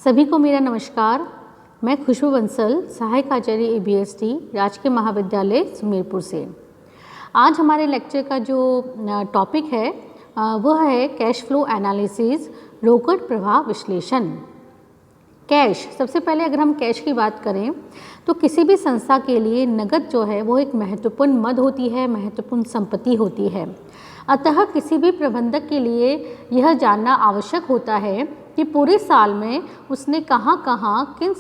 सभी को मेरा नमस्कार। मैं खुशबू बंसल, सहायक आचार्य ABST, राजकीय महाविद्यालय सुमेरपुर से। आज हमारे लेक्चर का जो टॉपिक है वह है कैश फ्लो एनालिसिस, रोकड़ प्रवाह विश्लेषण। कैश, सबसे पहले अगर हम कैश की बात करें तो किसी भी संस्था के लिए नकद जो है वो एक महत्वपूर्ण मद होती है, महत्वपूर्ण संपत्ति होती है। अतः किसी भी प्रबंधक के लिए यह जानना आवश्यक होता है कि पूरे साल में उसने कहाँ कहाँ किन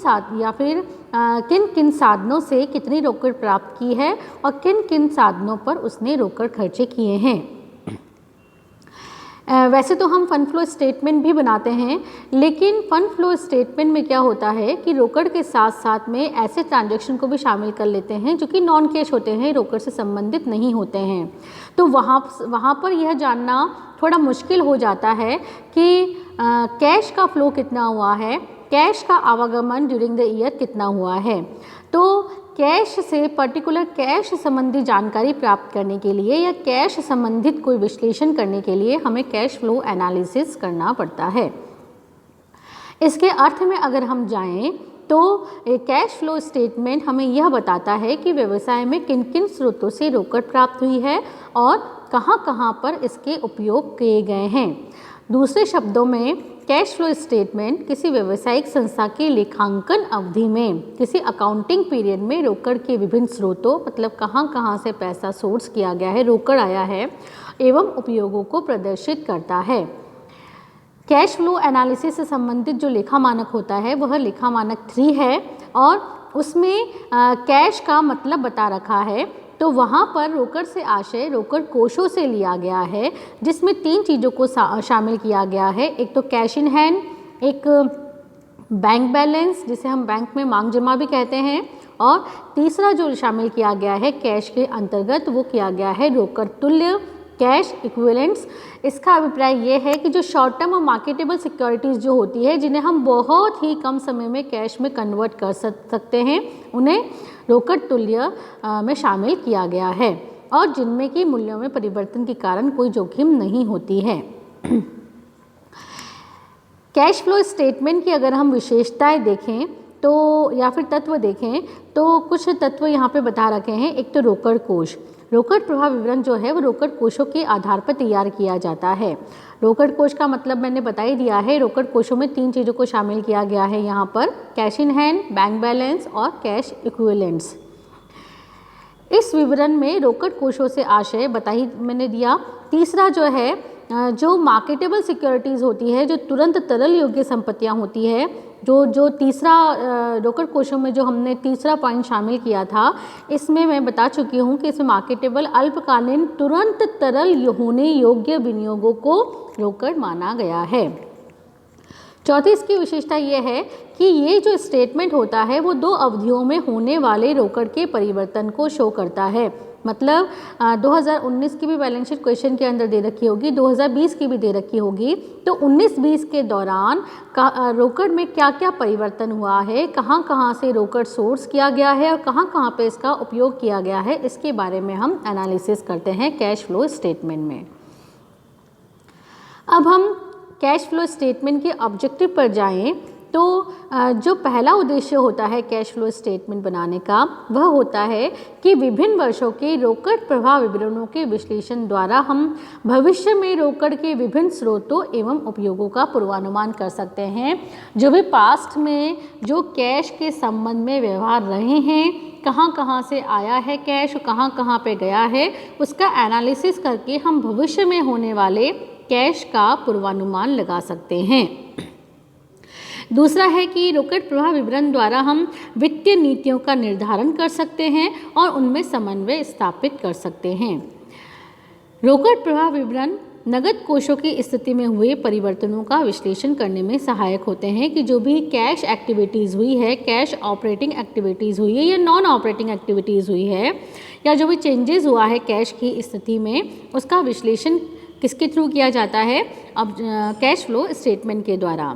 किन साधनों से कितनी रोकड़ प्राप्त की है और किन किन साधनों पर उसने रोकड़ खर्चे किए हैं। वैसे तो हम फंड फ्लो स्टेटमेंट भी बनाते हैं, लेकिन फंड फ्लो स्टेटमेंट में क्या होता है कि रोकड़ के साथ साथ में ऐसे ट्रांजैक्शन को भी शामिल कर लेते हैं जो कि नॉन कैश होते हैं, रोकड़ से संबंधित नहीं होते हैं। तो वहाँ पर यह जानना थोड़ा मुश्किल हो जाता है कि कैश का फ्लो कितना हुआ है, कैश का आवागमन ड्यूरिंग द ईयर कितना हुआ है। तो कैश से पर्टिकुलर कैश संबंधी जानकारी प्राप्त करने के लिए या कैश संबंधित कोई विश्लेषण करने के लिए हमें कैश फ्लो एनालिसिस करना पड़ता है। इसके अर्थ में अगर हम जाएं तो कैश फ्लो स्टेटमेंट हमें यह बताता है कि व्यवसाय में किन किन स्रोतों से रोकड़ प्राप्त हुई है और कहां कहां पर इसके उपयोग किए गए हैं। दूसरे शब्दों में कैश फ्लो स्टेटमेंट किसी व्यावसायिक संस्था के लेखांकन अवधि में किसी अकाउंटिंग पीरियड में रोकड़ के विभिन्न स्रोतों, मतलब कहां कहां से पैसा सोर्स किया गया है, रोकड़ आया है, एवं उपयोगों को प्रदर्शित करता है। कैश फ्लो एनालिसिस से संबंधित जो लेखा मानक होता है वह लेखा मानक 3 है और उसमें कैश का मतलब बता रखा है। तो वहाँ पर रोकड़ से आशय रोकड़ कोषों से लिया गया है, जिसमें 3 चीज़ों को शामिल किया गया है। एक तो कैश इन हैंड, एक बैंक बैलेंस जिसे हम बैंक में मांग जमा भी कहते हैं, और तीसरा जो शामिल किया गया है कैश के अंतर्गत वो किया गया है रोकड़ तुल्य, कैश इक्विवेलेंट्स। इसका अभिप्राय ये है कि जो शॉर्ट टर्म और मार्केटेबल सिक्योरिटीज़ जो होती है, जिन्हें हम बहुत ही कम समय में कैश में कन्वर्ट कर सकते हैं, उन्हें रोकड़ तुल्य में शामिल किया गया है और जिनमें की मूल्यों में परिवर्तन के कारण कोई जोखिम नहीं होती है। कैश फ्लो स्टेटमेंट की अगर हम विशेषताएं देखें तो या फिर तत्व देखें तो कुछ तत्व यहाँ पे बता रखे हैं। एक तो रोकड़ कोष, रोकड़ प्रवाह विवरण जो है वो रोकड़ कोषों के आधार पर तैयार किया जाता है। रोकड़ कोष का मतलब मैंने बता ही दिया है। रोकड़ कोषों में 3 चीज़ों को शामिल किया गया है यहाँ पर, cash in hand, bank balance और कैश इक्विवेलेंट्स। इस विवरण में रोकड़ कोषों से आशय बता ही मैंने दिया। तीसरा जो है जो मार्केटेबल सिक्योरिटीज़ होती है, जो तुरंत तरल योग्य संपत्तियाँ होती है, जो तीसरा रोकड़ कोषों में जो हमने तीसरा पॉइंट शामिल किया था, इसमें मैं बता चुकी हूँ कि इसमें मार्केटेबल अल्पकालीन तुरंत तरल होने योग्य विनियोगों को रोकड़ माना गया है। चौथी इसकी विशेषता ये है कि ये जो स्टेटमेंट होता है वो 2 अवधियों में होने वाले रोकड़ के परिवर्तन को शो करता है। मतलब 2019 की भी बैलेंस शीट क्वेश्चन के अंदर दे रखी होगी, 2020 की भी दे रखी होगी। तो 19-20 के दौरान रोकड़ में क्या क्या परिवर्तन हुआ है, कहाँ कहाँ से रोकड़ सोर्स किया गया है और कहाँ कहाँ पे इसका उपयोग किया गया है, इसके बारे में हम एनालिसिस करते हैं कैश फ्लो स्टेटमेंट में। अब हम कैश फ्लो स्टेटमेंट के ऑब्जेक्टिव पर जाएं तो जो पहला उद्देश्य होता है कैश फ्लो स्टेटमेंट बनाने का वह होता है कि विभिन्न वर्षों के रोकड़ प्रवाह विवरणों के विश्लेषण द्वारा हम भविष्य में रोकड़ के विभिन्न स्रोतों एवं उपयोगों का पूर्वानुमान कर सकते हैं। जो भी पास्ट में जो कैश के संबंध में व्यवहार रहे हैं, कहाँ कहाँ से आया है कैश, कहाँ कहाँ पे गया है, उसका एनालिसिस करके हम भविष्य में होने वाले कैश का पूर्वानुमान लगा सकते हैं। दूसरा है कि रोकड़ प्रवाह विवरण द्वारा हम वित्तीय नीतियों का निर्धारण कर सकते हैं और उनमें समन्वय स्थापित कर सकते हैं। रोकड़ प्रवाह विवरण नगद कोषों की स्थिति में हुए परिवर्तनों का विश्लेषण करने में सहायक होते हैं कि जो भी कैश एक्टिविटीज़ हुई है, कैश ऑपरेटिंग एक्टिविटीज़ हुई है या नॉन ऑपरेटिंग एक्टिविटीज़ हुई है, या जो भी चेंजेस हुआ है कैश की स्थिति में, उसका विश्लेषण किसके थ्रू किया जाता है? अब कैश फ्लो स्टेटमेंट के द्वारा।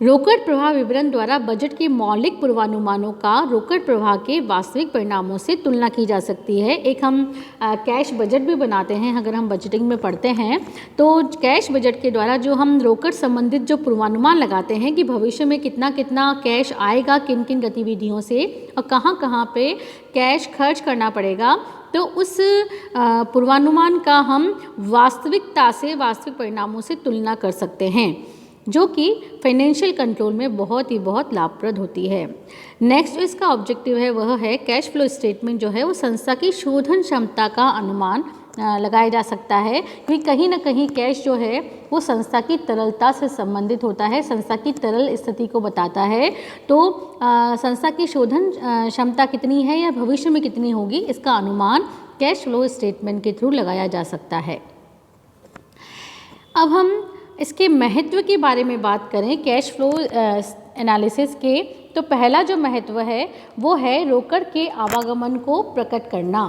रोकड़ प्रवाह विवरण द्वारा बजट के मौलिक पूर्वानुमानों का रोकड़ प्रवाह के वास्तविक परिणामों से तुलना की जा सकती है। एक हम कैश बजट भी बनाते हैं, अगर हम बजटिंग में पढ़ते हैं तो कैश बजट के द्वारा जो हम रोकड़ संबंधित जो पूर्वानुमान लगाते हैं कि भविष्य में कितना कितना कैश आएगा किन किन गतिविधियों से और कहाँ कहाँ पे कैश खर्च करना पड़ेगा, तो उस पूर्वानुमान का हम वास्तविकता से वास्तविक परिणामों से तुलना कर सकते हैं, जो कि फाइनेंशियल कंट्रोल में बहुत लाभप्रद होती है। नेक्स्ट जो इसका ऑब्जेक्टिव है वह है कैश फ्लो स्टेटमेंट जो है वो संस्था की शोधन क्षमता का अनुमान लगाया जा सकता है, क्योंकि कहीं ना कहीं कैश जो है वो संस्था की तरलता से संबंधित होता है, संस्था की तरल स्थिति को बताता है। तो संस्था की शोधन क्षमता कितनी है या भविष्य में कितनी होगी, इसका अनुमान कैश फ्लो स्टेटमेंट के थ्रू लगाया जा सकता है। अब हम इसके महत्व के बारे में बात करें कैश फ्लो एनालिसिस के, तो पहला जो महत्व है वो है रोकड़ के आवागमन को प्रकट करना।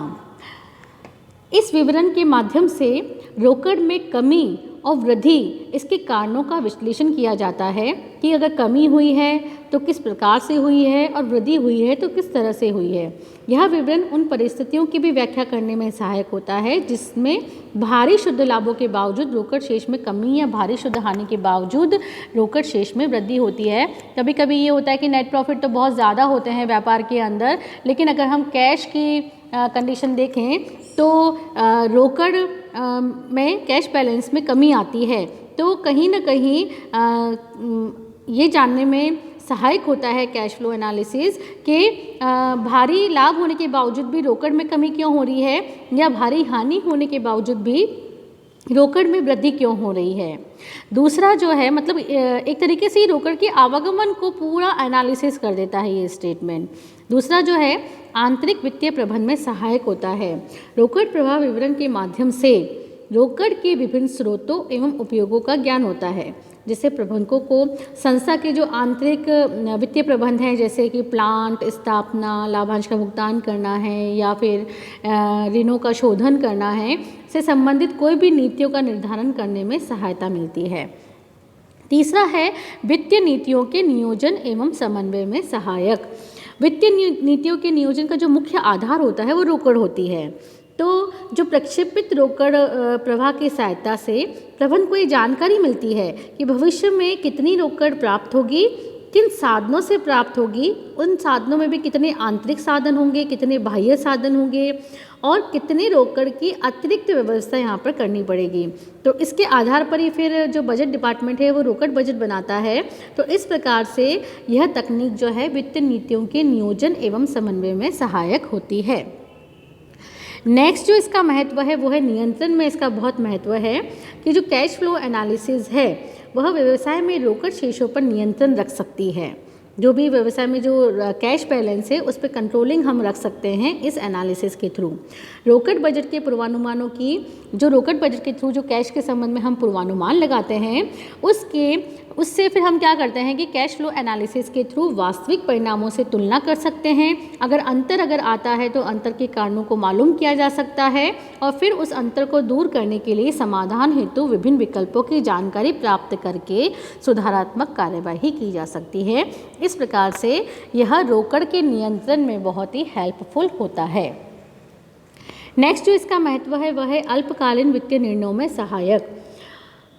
इस विवरण के माध्यम से रोकड़ में कमी और वृद्धि इसके कारणों का विश्लेषण किया जाता है कि अगर कमी हुई है तो किस प्रकार से हुई है और वृद्धि हुई है तो किस तरह से हुई है। यह विवरण उन परिस्थितियों की भी व्याख्या करने में सहायक होता है जिसमें भारी शुद्ध लाभों के बावजूद रोकड़ शेष में कमी या भारी शुद्ध हानि के बावजूद रोकड़ शेष में वृद्धि होती है। कभी कभी ये होता है कि नेट प्रॉफिट तो बहुत ज़्यादा होते हैं व्यापार के अंदर, लेकिन अगर हम कैश की कंडीशन देखें तो रोकड़ में कैश बैलेंस में कमी आती है। तो कहीं ना कहीं ये जानने में सहायक होता है कैश फ्लो एनालिसिस के भारी लाभ होने के बावजूद भी रोकड़ में कमी क्यों हो रही है या भारी हानि होने के बावजूद भी रोकड़ में वृद्धि क्यों हो रही है। दूसरा जो है मतलब एक तरीके से रोकड़ के आवागमन को पूरा एनालिसिस कर देता है ये स्टेटमेंट। दूसरा जो है आंतरिक वित्तीय प्रबंधन में सहायक होता है। रोकड़ प्रवाह विवरण के माध्यम से रोकड़ के विभिन्न स्रोतों एवं उपयोगों का ज्ञान होता है, जिससे प्रबंधकों को संस्था के जो आंतरिक वित्तीय प्रबंध हैं जैसे कि प्लांट स्थापना, लाभांश का भुगतान करना है या फिर ऋणों का शोधन करना है से संबंधित कोई भी नीतियों का निर्धारण करने में सहायता मिलती है। तीसरा है वित्तीय नीतियों के नियोजन एवं समन्वय में सहायक। वित्तीय नीतियों के नियोजन का जो मुख्य आधार होता है वो रोकड़ होती है। तो जो प्रक्षेपित रोकड़ प्रवाह की सहायता से प्रबंधन को ये जानकारी मिलती है कि भविष्य में कितनी रोकड़ प्राप्त होगी, किन साधनों से प्राप्त होगी, उन साधनों में भी कितने आंतरिक साधन होंगे, कितने बाह्य साधन होंगे और कितने रोकड़ की अतिरिक्त व्यवस्था यहाँ पर करनी पड़ेगी। तो इसके आधार पर ही फिर जो बजट डिपार्टमेंट है वो रोकड़ बजट बनाता है। तो इस प्रकार से यह तकनीक जो है वित्तीय नीतियों के नियोजन एवं समन्वय में सहायक होती है। नेक्स्ट जो इसका महत्व है वो है नियंत्रण में इसका बहुत महत्व है कि जो कैश फ्लो एनालिसिस है वह व्यवसाय में रोकड़ शेषों पर नियंत्रण रख सकती है। जो भी व्यवसाय में जो कैश बैलेंस है उस पर कंट्रोलिंग हम रख सकते हैं इस एनालिसिस के थ्रू। रोकड़ बजट के पूर्वानुमानों की जो रोकड़ बजट के थ्रू जो कैश के संबंध में हम पूर्वानुमान लगाते हैं उससे फिर हम क्या करते हैं कि कैश फ्लो एनालिसिस के थ्रू वास्तविक परिणामों से तुलना कर सकते हैं। अगर आता है तो अंतर के कारणों को मालूम किया जा सकता है और फिर उस अंतर को दूर करने के लिए समाधान हेतु विभिन्न विकल्पों की जानकारी प्राप्त करके सुधारात्मक कार्यवाही की जा सकती है। इस प्रकार से यह रोकड़ के नियंत्रण में बहुत ही हेल्पफुल होता है। नेक्स्ट जो इसका महत्व है वह है अल्पकालीन वित्तीय निर्णयों में सहायक।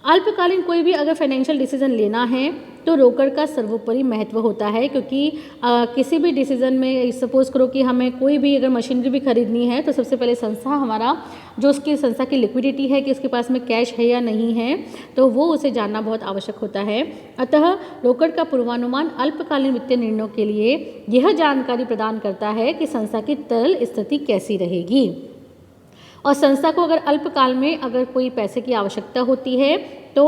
अल्पकालीन कोई भी अगर फाइनेंशियल डिसीजन लेना है तो रोकड़ का सर्वोपरि महत्व होता है, क्योंकि किसी भी डिसीजन में सपोज करो कि हमें कोई भी अगर मशीनरी भी खरीदनी है तो सबसे पहले संस्था हमारा जो उसकी संस्था की लिक्विडिटी है कि उसके पास में कैश है या नहीं है तो वो उसे जानना बहुत आवश्यक होता है। अतः रोकड़ का पूर्वानुमान अल्पकालीन वित्तीय निर्णयों के लिए यह जानकारी प्रदान करता है कि संस्था की तरल स्थिति कैसी रहेगी और संस्था को अगर अल्पकाल में अगर कोई पैसे की आवश्यकता होती है तो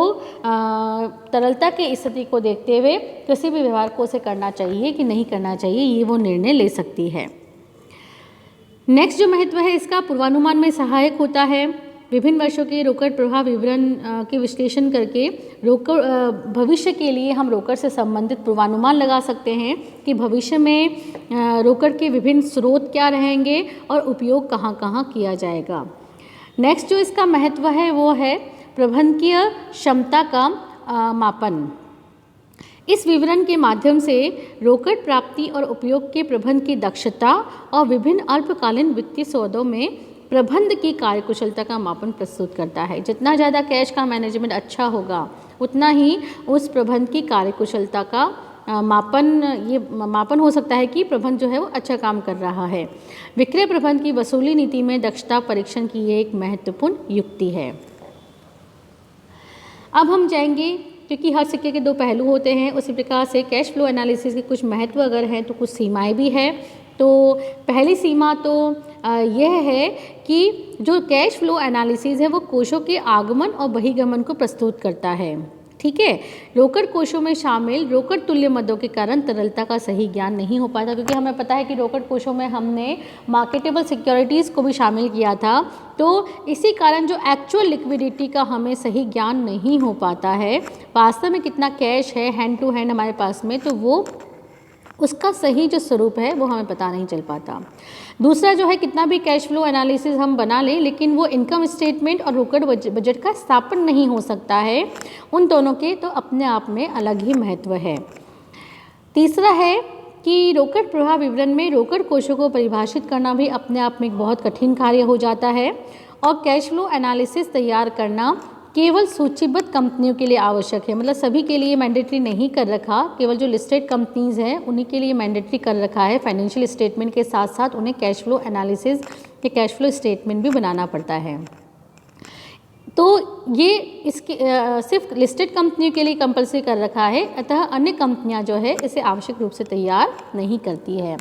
तरलता की स्थिति को देखते हुए किसी भी व्यवहार को उसे करना चाहिए कि नहीं करना चाहिए, ये वो निर्णय ले सकती है। नेक्स्ट जो महत्व है इसका पूर्वानुमान में सहायक होता है। विभिन्न वर्षों के रोकड़ प्रवाह विवरण के विश्लेषण करके रोकड़ भविष्य के लिए हम रोकड़ से संबंधित पूर्वानुमान लगा सकते हैं कि भविष्य में रोकड़ के विभिन्न स्रोत क्या रहेंगे और उपयोग कहाँ कहाँ किया जाएगा। नेक्स्ट जो इसका महत्व है वो है प्रबंधकीय क्षमता का मापन। इस विवरण के माध्यम से रोकड़ प्राप्ति और उपयोग के प्रबंध की दक्षता और विभिन्न अल्पकालीन वित्तीय सौदों में प्रबंध की कार्यकुशलता का मापन प्रस्तुत करता है। जितना ज़्यादा कैश का मैनेजमेंट अच्छा होगा उतना ही उस प्रबंध की कार्यकुशलता का मापन हो सकता है कि प्रबंध जो है वो अच्छा काम कर रहा है। विक्रय प्रबंध की वसूली नीति में दक्षता परीक्षण की ये एक महत्वपूर्ण युक्ति है। अब हम जाएंगे, क्योंकि हर सिक्के के दो पहलू होते हैं, उसी प्रकार से कैश फ्लो एनालिसिस के कुछ महत्व अगर हैं तो कुछ सीमाएं भी हैं। तो पहली सीमा तो यह है कि जो कैश फ्लो एनालिसिस है वो कोषों के आगमन और बहिर्गमन को प्रस्तुत करता है। ठीक है, रोकड़ कोषों में शामिल रोकड़ तुल्य मदों के कारण तरलता का सही ज्ञान नहीं हो पाता, क्योंकि हमें पता है कि रोकड़ कोषों में हमने मार्केटेबल सिक्योरिटीज़ को भी शामिल किया था। तो इसी कारण जो एक्चुअल लिक्विडिटी का हमें सही ज्ञान नहीं हो पाता है, वास्तव में कितना कैश है हैंड टू हैंड हमारे पास में, तो वो उसका सही जो स्वरूप है वो हमें पता नहीं चल पाता। दूसरा जो है, कितना भी कैश फ्लो एनालिसिस हम बना लें लेकिन वो इनकम स्टेटमेंट और रोकड़ बजट का स्थापन नहीं हो सकता है। उन दोनों के तो अपने आप में अलग ही महत्व है। तीसरा है कि रोकड़ प्रवाह विवरण में रोकड़ कोषों को परिभाषित करना भी अपने आप में एक बहुत कठिन कार्य हो जाता है, और कैश फ्लो एनालिसिस तैयार करना केवल सूचीबद्ध कंपनियों के लिए आवश्यक है। मतलब सभी के लिए मैंडेटरी नहीं कर रखा, केवल जो लिस्टेड कंपनीज हैं उन्हीं के लिए मैंडेटरी कर रखा है। फाइनेंशियल स्टेटमेंट के साथ साथ उन्हें कैश फ्लो एनालिसिस या कैश फ्लो स्टेटमेंट भी बनाना पड़ता है। तो ये इसके सिर्फ लिस्टेड कंपनियों के लिए कंपलसरी कर रखा है, अतः अन्य कंपनियां जो है इसे आवश्यक रूप से तैयार नहीं करती है।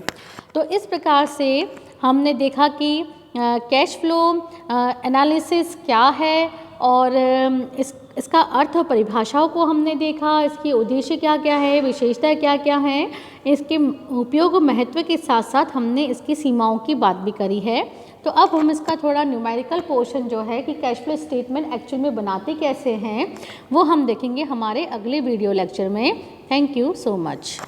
तो इस प्रकार से हमने देखा कि कैश फ्लो एनालिसिस क्या है और इसका अर्थ और परिभाषाओं को हमने देखा, इसके उद्देश्य क्या क्या है, विशेषता क्या क्या है, इसके उपयोग और महत्व के साथ साथ हमने इसकी सीमाओं की बात भी करी है। तो अब हम इसका थोड़ा न्यूमेरिकल पोर्शन जो है कि कैश फ्लो स्टेटमेंट एक्चुअल में बनाते कैसे हैं वो हम देखेंगे हमारे अगले वीडियो लेक्चर में। Thank you so much.